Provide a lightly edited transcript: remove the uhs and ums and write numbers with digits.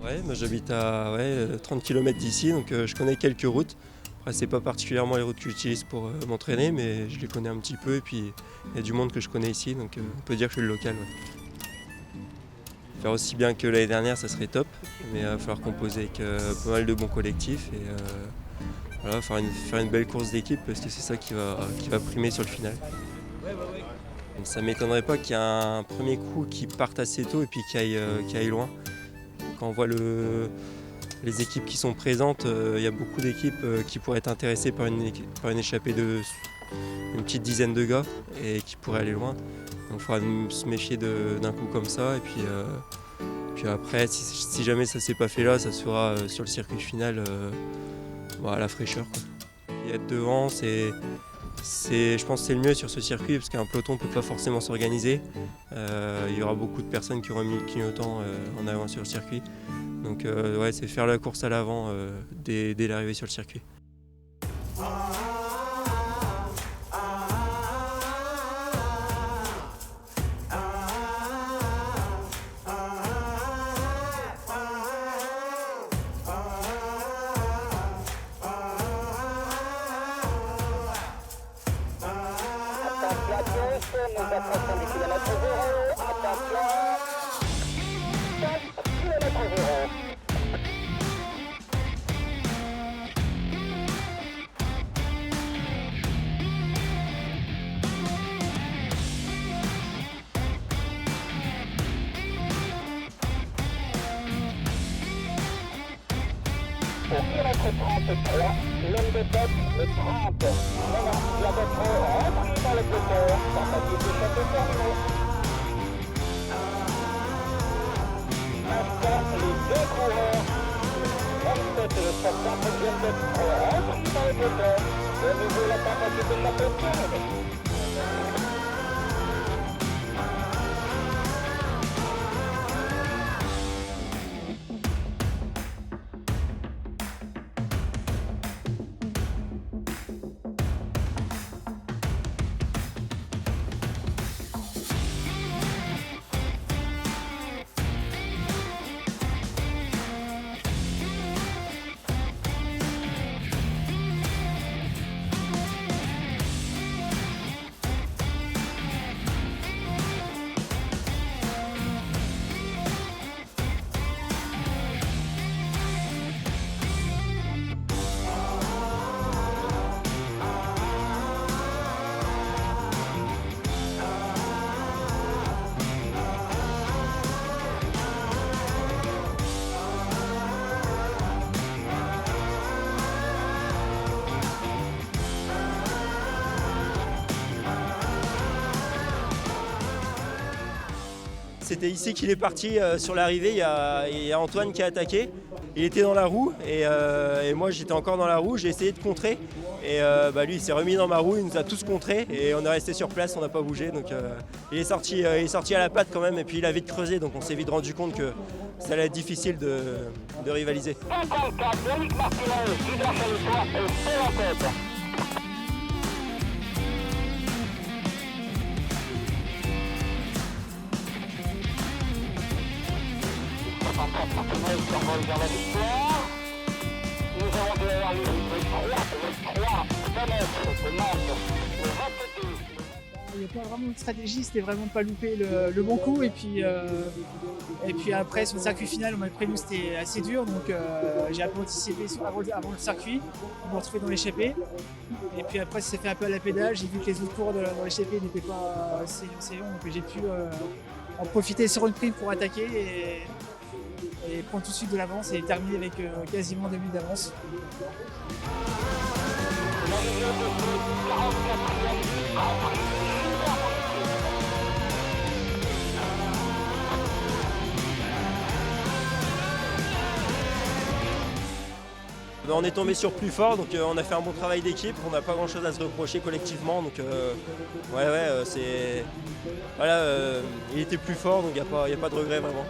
Ouais, moi j'habite à 30 km d'ici, donc je connais quelques routes. Après, c'est pas particulièrement les routes que j'utilise pour m'entraîner, mais je les connais un petit peu et puis il y a du monde que je connais ici, donc on peut dire que je suis le local. Ouais. Faire aussi bien que l'année dernière, ça serait top, mais il va falloir composer avec pas mal de bons collectifs et voilà, faire une belle course d'équipe parce que c'est ça qui va primer sur le final. Ça ne m'étonnerait pas qu'il y ait un premier coup qui parte assez tôt et puis qui aille loin. Quand on voit les équipes qui sont présentes, il y a beaucoup d'équipes qui pourraient être intéressées par une échappée de une petite dizaine de gars et qui pourraient aller loin. Donc il faudra se méfier d'un coup comme ça. Et puis après, si jamais ça ne s'est pas fait là, ça se fera sur le circuit final à la fraîcheur, quoi. Et être devant, je pense que c'est le mieux sur ce circuit parce qu'un peloton ne peut pas forcément s'organiser. Il y aura beaucoup de personnes qui auront mis le clignotant en avant sur le circuit. Donc c'est faire la course à l'avant dès l'arrivée sur le circuit. Nous approchons du kilomètre zéro. Attention. 4 kilomètres zéro. Au kilomètre 33, l'homme de tête, le 30. Maintenant, la voiture rentre dans le peloton. Tentative d'échapper terminée. Maintenant, les deux coureurs, l'homme de tête et le portant viennent d'être rentrés dans le peloton. De nouveau, la tentative d'échapper terminée. C'était ici qu'il est parti sur l'arrivée, il y a Antoine qui a attaqué. Il était dans la roue et moi j'étais encore dans la roue, j'ai essayé de contrer. Et lui il s'est remis dans ma roue, il nous a tous contrés et on est resté sur place, on n'a pas bougé. Donc il est sorti à la patte quand même et puis il a vite creusé, donc on s'est vite rendu compte que ça allait être difficile de rivaliser. 54, Yannick Martinez, qui lâche à l'histoire et fait la tête. Martinez s'envole vers la victoire. Nous avons derrière lui le 3 fenêtres de Nantes, le 22. Il n'y a pas vraiment de stratégie, c'était vraiment de pas louper le bon coup. Et puis après, sur le circuit final, on m'avait prévenu que c'était assez dur. Donc j'ai un peu anticipé avant le circuit, pour me retrouver dans l'échappée. Et puis après, ça s'est fait un peu à la pédale. J'ai vu que les autres cours dans l'échappée n'étaient pas assez longs. Donc j'ai pu en profiter sur une prime pour attaquer et prendre tout de suite de l'avance et terminer avec quasiment 2 minutes d'avance. On est tombé sur plus fort, donc on a fait un bon travail d'équipe, on n'a pas grand chose à se reprocher collectivement, donc il était plus fort, donc il n'y a pas de regret vraiment.